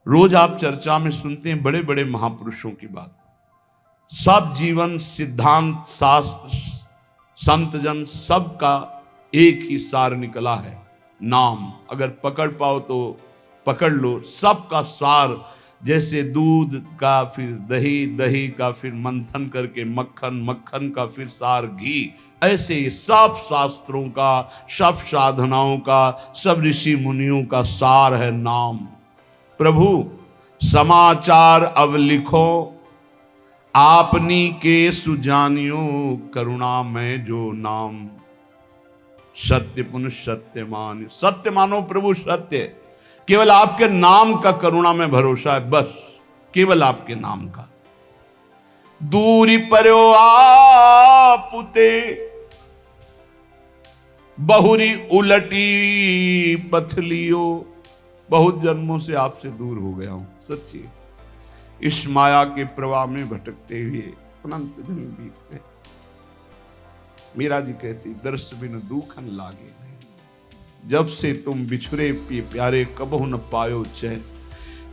रोज आप चर्चा में सुनते हैं बड़े बड़े महापुरुषों की बात, सब जीवन सिद्धांत शास्त्र संतजन सबका एक ही सार निकला है, नाम। अगर पकड़ पाओ तो पकड़ लो, सबका सार। जैसे दूध का फिर दही, दही का फिर मंथन करके मक्खन, मक्खन का फिर सार घी, ऐसे ही सब शास्त्रों का, सब साधनाओं का, सब ऋषि मुनियों का सार है नाम। प्रभु समाचार अब लिखो, आपनी के सुजानियो, करुणा में जो नाम। सत्य पुनः सत्य मान, सत्य मानो प्रभु सत्य। केवल आपके नाम का करुणा में भरोसा है, बस केवल आपके नाम का। दूरी पर्यो आपुते, बहुरी उलटी पथलियो। बहुत जन्मों से आपसे दूर हो गया हूं, सच्ची। इस माया के प्रवाह में भटकते हुए अनंत जन्म बीत गए। मीरा जी कहती, दर्श बिन दूखन लागे नहीं। जब से तुम बिछुरे प्यारे, कबहु न पायो चैन।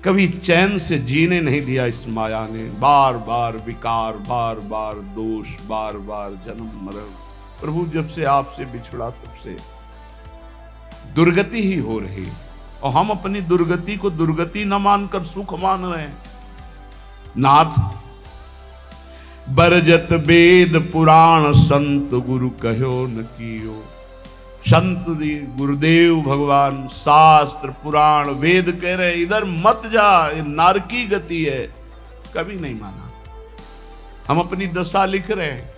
कभी चैन से जीने नहीं दिया इस माया ने। बार बार विकार, बार बार दोष, बार बार जन्म मरण। प्रभु जब से आपसे बिछड़ा तब से दुर्गति ही हो रही, और हम अपनी दुर्गति को दुर्गति न मानकर सुख मान रहे हैं। नाथ बरजत वेद पुराण, संत गुरु कहो न कियो। संत गुरुदेव भगवान शास्त्र पुराण वेद कह रहे इधर मत जा, ये नारकी गति है। कभी नहीं माना, हम अपनी दशा लिख रहे हैं।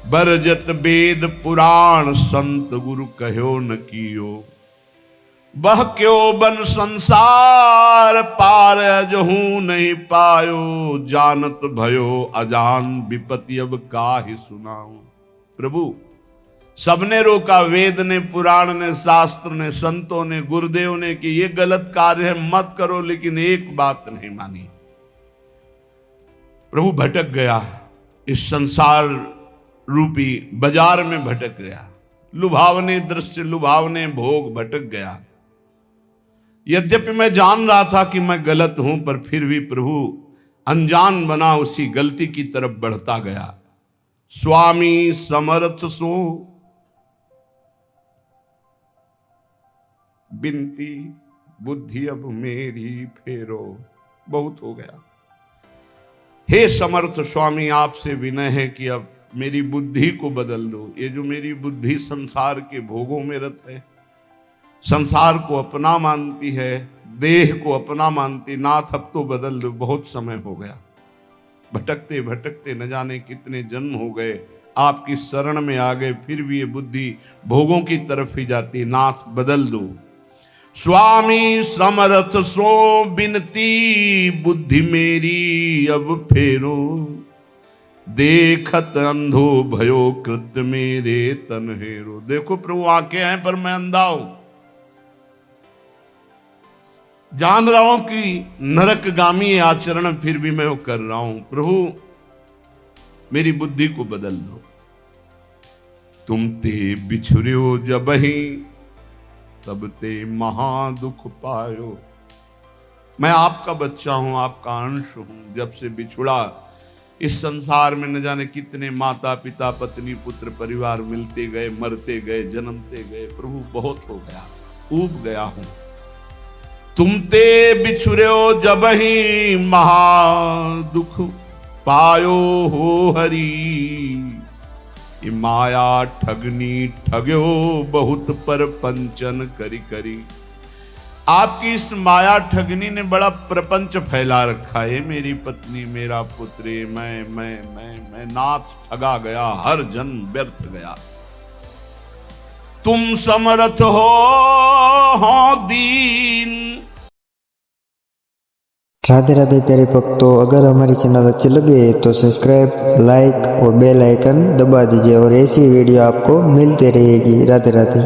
बरजत वेद पुराण, संत गुरु कहो न कियो। बह क्यों बन संसार पार, जहू नहीं पायो। जानत भयो अजान, विपत्ति अब काहे सुनाऊं। प्रभु सबने रोका, वेद ने, पुराण ने, शास्त्र ने, संतों ने, गुरुदेव ने कि ये गलत कार्य है, मत करो, लेकिन एक बात नहीं मानी। प्रभु भटक गया, इस संसार रूपी बाजार में भटक गया। लुभावने दृश्य, लुभावने भोग, भटक गया। यद्यपि मैं जान रहा था कि मैं गलत हूं, पर फिर भी प्रभु अनजान बना उसी गलती की तरफ बढ़ता गया। स्वामी समर्थ सो बिनती, बुद्धि अब मेरी फेरो। बहुत हो गया, हे समर्थ स्वामी, आपसे विनय है कि अब मेरी बुद्धि को बदल दो। ये जो मेरी बुद्धि संसार के भोगों में रत है, संसार को अपना मानती है, देह को अपना मानती, नाथ अब तो बदल दो। बहुत समय हो गया, भटकते भटकते न जाने कितने जन्म हो गए, आपकी शरण में आ गए, फिर भी ये बुद्धि भोगों की तरफ ही जाती। नाथ बदल दो। स्वामी समर्थ सो बिनती, बुद्धि मेरी अब फेरो। देखत अंधो भयो कृत्य, मेरे तन हेरो। देखो प्रभु आंखें हैं पर मैं अंधा हूं। जान रहा हूं कि नरकगामी आचरण फिर भी मैं वो कर रहा हूं। प्रभु मेरी बुद्धि को बदल दो। तुम ते बिछुर्यो जबहि, तब ते महा दुख पायो। मैं आपका बच्चा हूं, आपका अंश हूं। जब से बिछुड़ा, इस संसार में न जाने कितने माता पिता, पत्नी, पुत्र, परिवार मिलते गए, मरते गए, जन्मते गए। प्रभु बहुत हो गया, ऊब गया हूं। तुम ते बिछुर्यो जबहि, महा दुख पायो हो हरि। माया ठगनी ठग्यो, बहुत पर पंचन करी करी। आपकी इस माया ठगनी ने बड़ा प्रपंच फैला रखा है। मेरी पत्नी, मेरा पुत्र, मैं नाथ ठगा गया, हर जन्म व्यर्थ गया। तुम समर्थ हो दीन। राधे राधे प्यारे भक्तों, अगर हमारी चैनल अच्छी लगे तो सब्सक्राइब, लाइक और बेल आइकन दबा दीजिए और ऐसी वीडियो आपको मिलते रहेगी। राधे राधे।